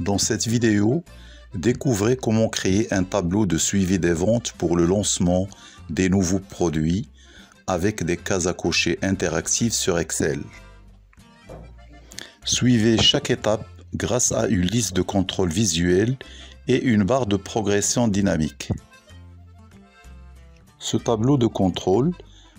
Dans cette vidéo, découvrez comment créer un tableau de suivi des ventes pour le lancement des nouveaux produits avec des cases à cocher interactives sur Excel. Suivez chaque étape grâce à une liste de contrôle visuel et une barre de progression dynamique. Ce tableau de contrôle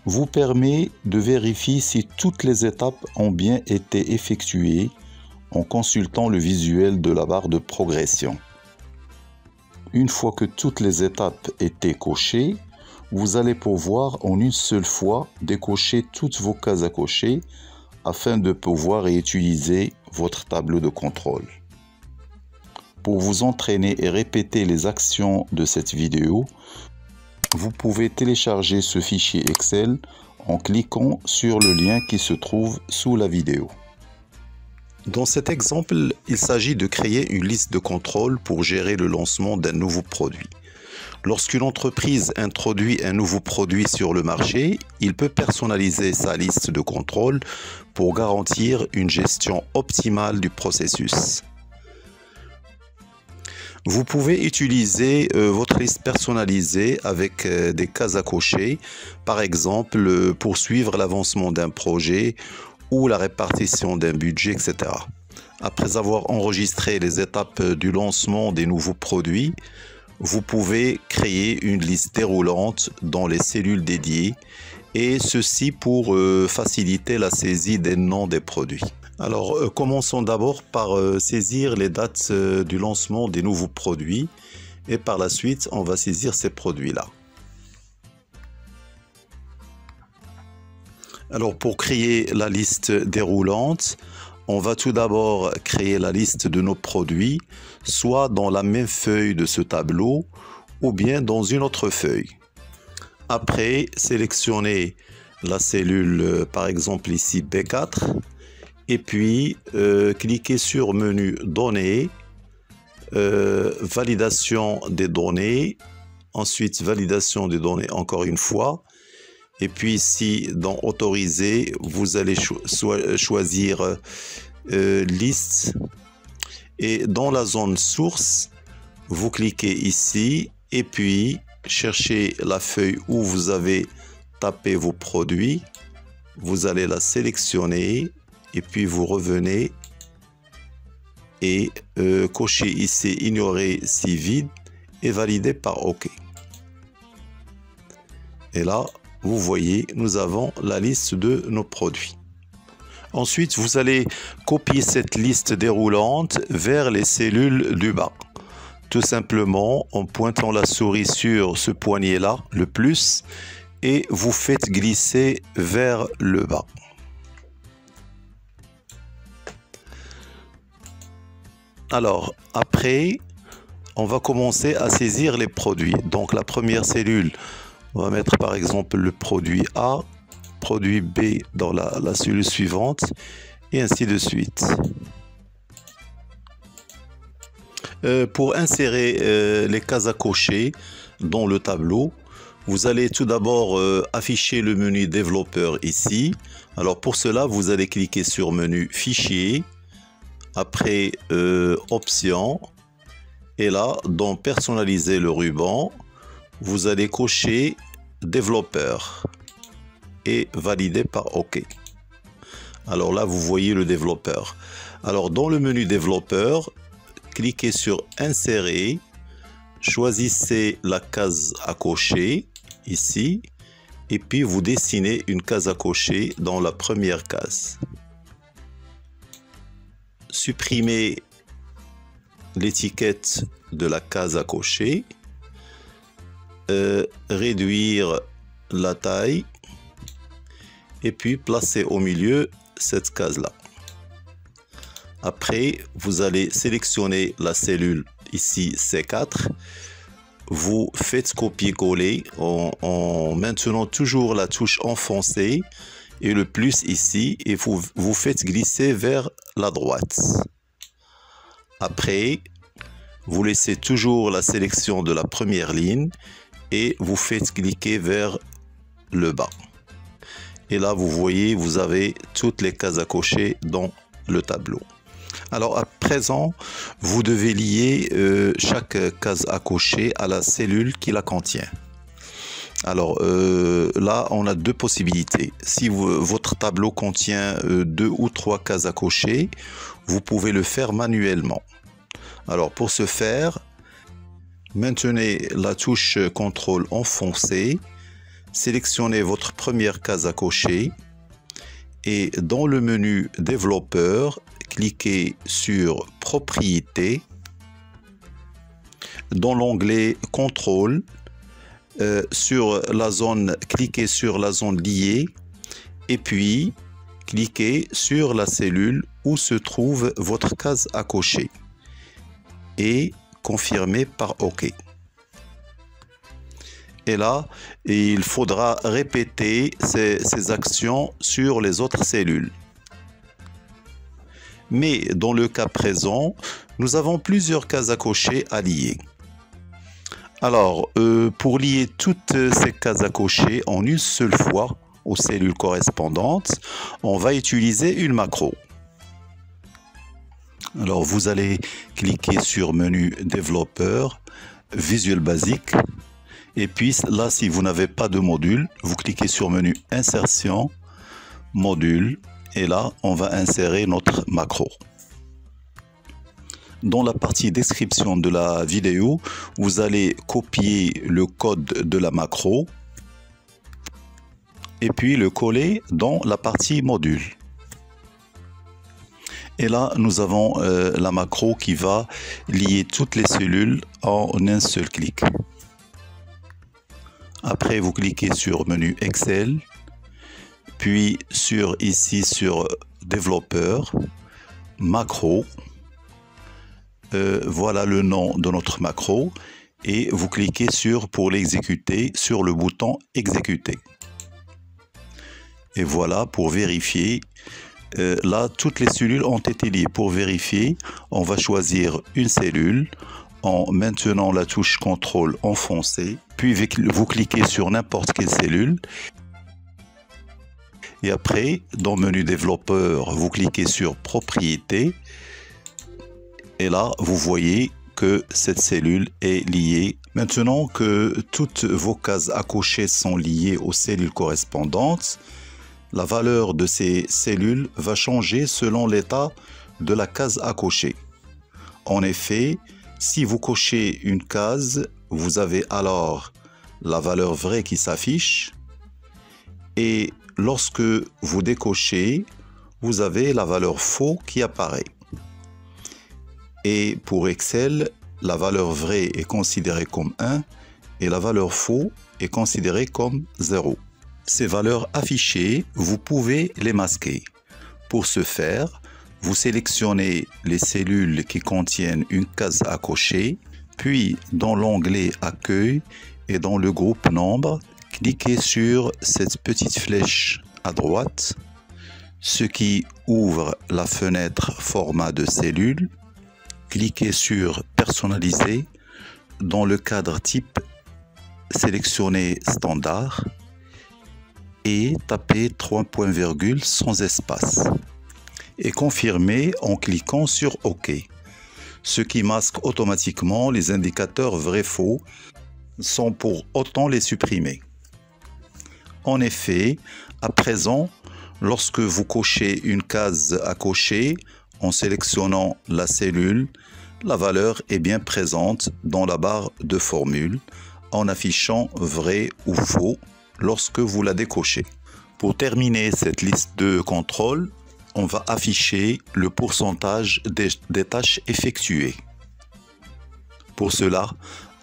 vous permet de vérifier si toutes les étapes ont bien été effectuées en consultant le visuel de la barre de progression. Une fois que toutes les étapes étaient cochées, vous allez pouvoir en une seule fois décocher toutes vos cases à cocher afin de pouvoir réutiliser votre tableau de contrôle. Pour vous entraîner et répéter les actions de cette vidéo, vous pouvez télécharger ce fichier Excel en cliquant sur le lien qui se trouve sous la vidéo. Dans cet exemple, il s'agit de créer une liste de contrôle pour gérer le lancement d'un nouveau produit. Lorsqu'une entreprise introduit un nouveau produit sur le marché, il peut personnaliser sa liste de contrôle pour garantir une gestion optimale du processus. Vous pouvez utiliser votre liste personnalisée avec des cases à cocher, par exemple pour suivre l'avancement d'un projet ou la répartition d'un budget, etc. Après avoir enregistré les étapes du lancement des nouveaux produits, vous pouvez créer une liste déroulante dans les cellules dédiées, et ceci pour faciliter la saisie des noms des produits. Alors, commençons d'abord par saisir les dates du lancement des nouveaux produits, et par la suite, on va saisir ces produits-là. Alors, pour créer la liste déroulante, on va tout d'abord créer la liste de nos produits, soit dans la même feuille de ce tableau, ou bien dans une autre feuille. Après, sélectionnez la cellule, par exemple ici B4, et puis cliquez sur menu Données, validation des données, ensuite validation des données encore une fois, et puis ici dans Autoriser, vous allez choisir Liste, et dans la zone Source, vous cliquez ici et puis cherchez la feuille où vous avez tapé vos produits, vous allez la sélectionner et puis vous revenez et cochez ici Ignorer si vide et valider par OK. Et là, vous voyez, nous avons la liste de nos produits. Ensuite, vous allez copier cette liste déroulante vers les cellules du bas. Tout simplement en pointant la souris sur ce poignet-là, le plus, et vous faites glisser vers le bas. Alors, après, on va commencer à saisir les produits. Donc, la première cellule, on va mettre par exemple le produit A, produit B dans la cellule suivante, et ainsi de suite. Pour insérer les cases à cocher dans le tableau, vous allez tout d'abord afficher le menu développeur ici. Alors pour cela, vous allez cliquer sur menu Fichier, après Options, et là, dans Personnaliser le ruban, vous allez cocher Développeur et valider par OK. Alors là, vous voyez le développeur. Alors dans le menu développeur, cliquez sur Insérer, choisissez la case à cocher ici, et puis vous dessinez une case à cocher dans la première case. Supprimez l'étiquette de la case à cocher, réduire la taille, et puis placez au milieu cette case-là. Après, vous allez sélectionner la cellule ici C4. Vous faites copier-coller en maintenant toujours la touche enfoncée et le plus ici, et vous faites glisser vers la droite. Après, vous laissez toujours la sélection de la première ligne et vous faites cliquer vers le bas. Et là, vous voyez, vous avez toutes les cases à cocher dans le tableau. Alors à présent, vous devez lier chaque case à cocher à la cellule qui la contient. Alors là, on a deux possibilités. Si votre tableau contient 2 ou 3 cases à cocher, vous pouvez le faire manuellement. Alors pour ce faire, maintenez la touche CTRL enfoncée, sélectionnez votre première case à cocher et dans le menu développeur, cliquez sur Propriétés. Dans l'onglet Contrôle, cliquez sur la zone liée et puis cliquez sur la cellule où se trouve votre case à cocher et confirmez par OK. Et là, il faudra répéter ces actions sur les autres cellules. Mais dans le cas présent, nous avons plusieurs cases à cocher à lier. Alors, pour lier toutes ces cases à cocher en une seule fois aux cellules correspondantes, on va utiliser une macro. Alors, vous allez cliquer sur Menu Développeur, Visuel Basic. Et puis là, si vous n'avez pas de module, vous cliquez sur Menu Insertion, Module. Et là, on va insérer notre macro. Dans la partie description de la vidéo, vous allez copier le code de la macro et puis le coller dans la partie module. Et là, nous avons la macro qui va lier toutes les cellules en un seul clic. Après, vous cliquez sur Menu Excel, puis ici sur Développeur, Macro. Voilà le nom de notre macro et vous cliquez pour l'exécuter sur le bouton Exécuter. Et voilà pour vérifier. Là, toutes les cellules ont été liées. Pour vérifier, on va choisir une cellule en maintenant la touche CTRL enfoncée, puis vous cliquez sur n'importe quelle cellule. Et après, dans le menu développeur, vous cliquez sur Propriétés. Et là, vous voyez que cette cellule est liée. Maintenant que toutes vos cases à cocher sont liées aux cellules correspondantes, la valeur de ces cellules va changer selon l'état de la case à cocher. En effet, si vous cochez une case, vous avez alors la valeur vraie qui s'affiche. Et lorsque vous décochez, vous avez la valeur faux qui apparaît. Et pour Excel, la valeur vraie est considérée comme 1 et la valeur faux est considérée comme 0. Ces valeurs affichées, vous pouvez les masquer. Pour ce faire, vous sélectionnez les cellules qui contiennent une case à cocher, puis dans l'onglet Accueil et dans le groupe Nombre, cliquez sur cette petite flèche à droite, ce qui ouvre la fenêtre Format de cellule. Cliquez sur Personnaliser. Dans le cadre type, sélectionnez Standard et tapez 3 points virgule sans espace. Et confirmez en cliquant sur OK. Ce qui masque automatiquement les indicateurs vrai-faux sans pour autant les supprimer. En effet, à présent, lorsque vous cochez une case à cocher, en sélectionnant la cellule, la valeur est bien présente dans la barre de formule en affichant vrai ou faux lorsque vous la décochez. Pour terminer cette liste de contrôles, on va afficher le pourcentage des tâches effectuées. Pour cela,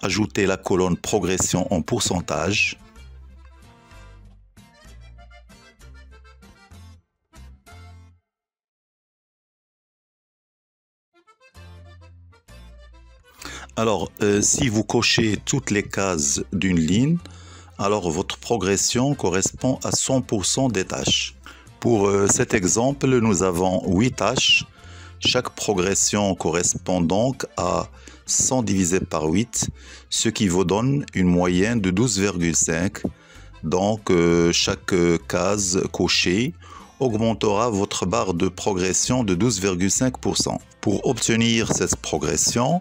ajoutez la colonne progression en pourcentage. Alors, si vous cochez toutes les cases d'une ligne, alors votre progression correspond à 100% des tâches. Pour cet exemple, nous avons 8 tâches. Chaque progression correspond donc à 100 divisé par 8, ce qui vous donne une moyenne de 12,5. Donc, chaque case cochée augmentera votre barre de progression de 12,5%. Pour obtenir cette progression,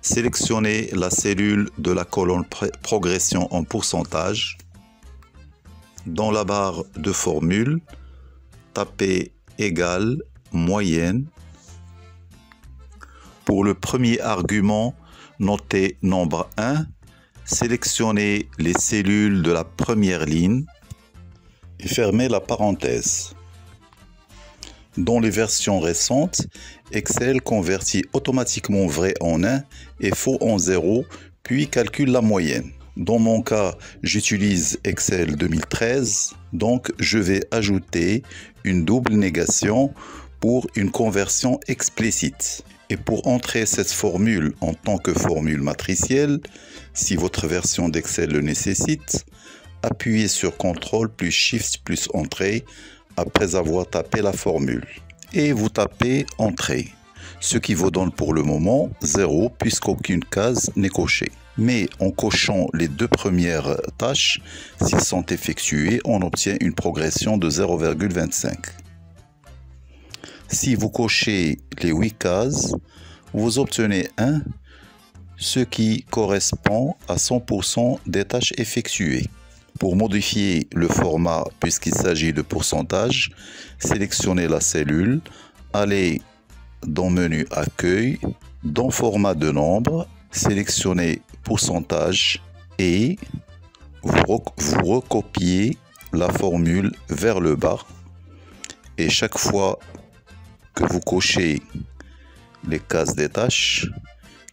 sélectionnez la cellule de la colonne progression en pourcentage. Dans la barre de formule, tapez égal moyenne. Pour le premier argument, notez nombre 1, sélectionnez les cellules de la première ligne et fermez la parenthèse. Dans les versions récentes, Excel convertit automatiquement vrai en 1 et faux en 0, puis calcule la moyenne. Dans mon cas, j'utilise Excel 2013, donc je vais ajouter une double négation pour une conversion explicite. Et pour entrer cette formule en tant que formule matricielle, si votre version d'Excel le nécessite, appuyez sur CTRL plus SHIFT plus Entrée après avoir tapé la formule. Et vous tapez Entrée, ce qui vous donne pour le moment 0 puisqu'aucune case n'est cochée. Mais en cochant les deux premières tâches, s'ils sont effectués, on obtient une progression de 0,25. Si vous cochez les 8 cases, vous obtenez 1, ce qui correspond à 100% des tâches effectuées. Pour modifier le format, puisqu'il s'agit de pourcentage, sélectionnez la cellule, allez dans Menu Accueil, dans Format de nombre, sélectionnez pourcentage et vous recopiez la formule vers le bas. Et chaque fois que vous cochez les cases des tâches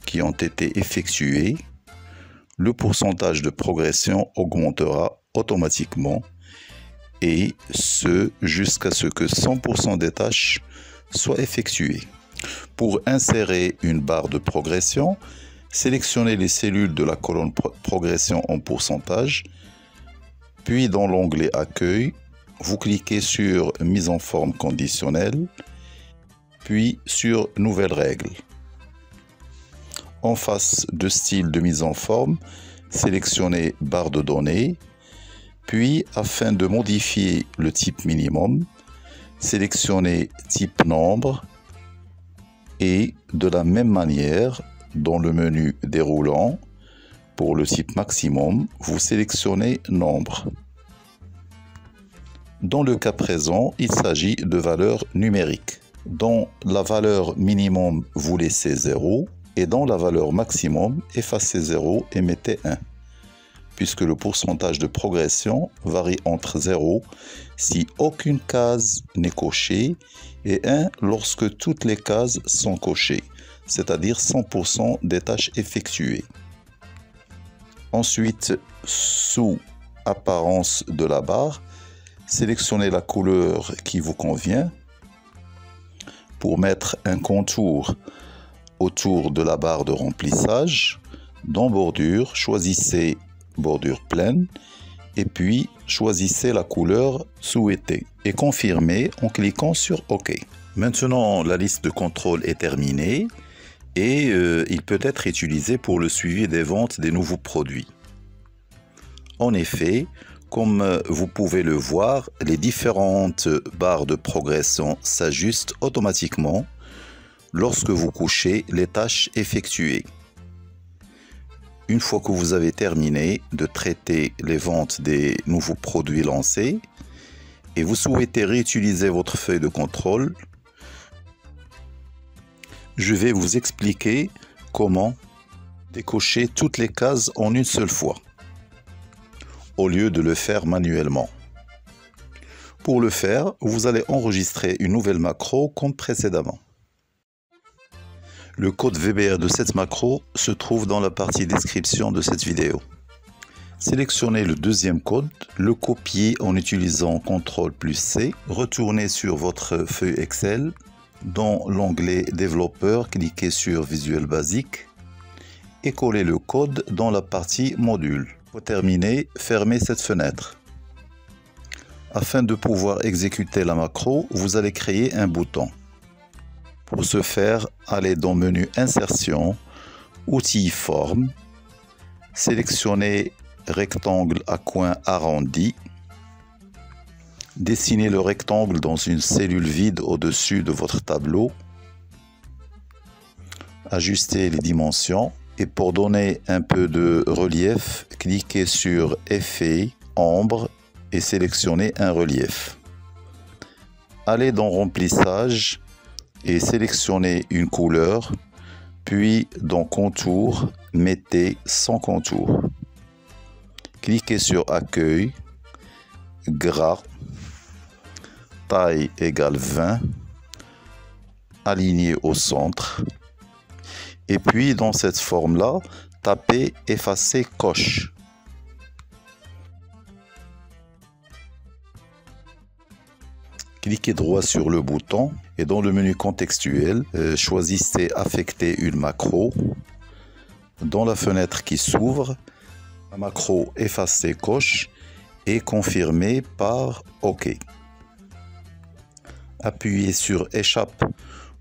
qui ont été effectuées, le pourcentage de progression augmentera automatiquement et ce jusqu'à ce que 100% des tâches soient effectuées. Pour insérer une barre de progression, sélectionnez les cellules de la colonne progression en pourcentage, puis dans l'onglet Accueil, vous cliquez sur Mise en forme conditionnelle, puis sur Nouvelles règles. En face de style de mise en forme, sélectionnez barre de données, puis afin de modifier le type minimum, sélectionnez type nombre et de la même manière, dans le menu déroulant, pour le type maximum, vous sélectionnez nombre. Dans le cas présent, il s'agit de valeurs numériques. Dans la valeur minimum, vous laissez 0 et dans la valeur maximum, effacez 0 et mettez 1. Puisque le pourcentage de progression varie entre 0 si aucune case n'est cochée et 1 lorsque toutes les cases sont cochées, c'est-à-dire 100% des tâches effectuées. Ensuite, sous Apparence de la barre, sélectionnez la couleur qui vous convient. Pour mettre un contour autour de la barre de remplissage, dans Bordure, choisissez Bordure pleine et puis choisissez la couleur souhaitée et confirmez en cliquant sur OK. Maintenant, la liste de contrôle est terminée et il peut être utilisé pour le suivi des ventes des nouveaux produits. En effet, comme vous pouvez le voir, les différentes barres de progression s'ajustent automatiquement lorsque vous cochez les tâches effectuées. Une fois que vous avez terminé de traiter les ventes des nouveaux produits lancés et vous souhaitez réutiliser votre feuille de contrôle, je vais vous expliquer comment décocher toutes les cases en une seule fois, au lieu de le faire manuellement. Pour le faire, vous allez enregistrer une nouvelle macro comme précédemment. Le code VBA de cette macro se trouve dans la partie description de cette vidéo. Sélectionnez le deuxième code, le copiez en utilisant CTRL plus C, retournez sur votre feuille Excel. Dans l'onglet Développeur, cliquez sur Visuel Basique et collez le code dans la partie Module. Pour terminer, fermez cette fenêtre. Afin de pouvoir exécuter la macro, vous allez créer un bouton. Pour ce faire, allez dans Menu Insertion, Outils Forme, sélectionnez Rectangle à coin arrondi, Dessinez le rectangle dans une cellule vide au-dessus de votre tableau. Ajustez les dimensions et pour donner un peu de relief, cliquez sur Effet, Ombre et sélectionnez un relief. Allez dans Remplissage et sélectionnez une couleur, puis dans Contour, mettez sans contour. Cliquez sur Accueil, Gras, taille égale 20, aligné au centre. Et puis dans cette forme-là, tapez Effacer coche. Cliquez droit sur le bouton et dans le menu contextuel, choisissez Affecter une macro. Dans la fenêtre qui s'ouvre, la macro Effacer coche est confirmée par OK. Appuyez sur Échappe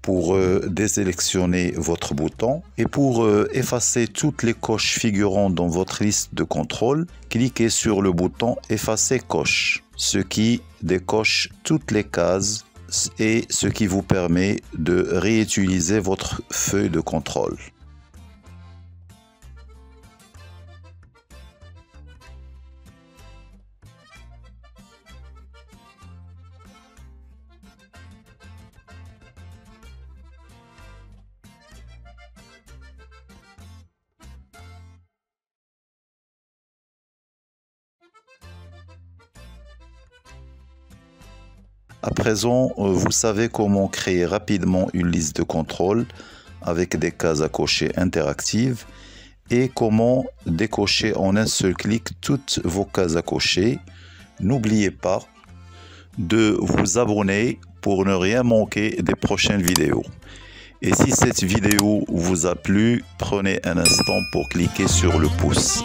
pour désélectionner votre bouton et pour effacer toutes les coches figurant dans votre liste de contrôle, cliquez sur le bouton Effacer coche, ce qui décoche toutes les cases et ce qui vous permet de réutiliser votre feuille de contrôle. À présent, vous savez comment créer rapidement une liste de contrôle avec des cases à cocher interactives et comment décocher en un seul clic toutes vos cases à cocher. N'oubliez pas de vous abonner pour ne rien manquer des prochaines vidéos. Et si cette vidéo vous a plu, prenez un instant pour cliquer sur le pouce.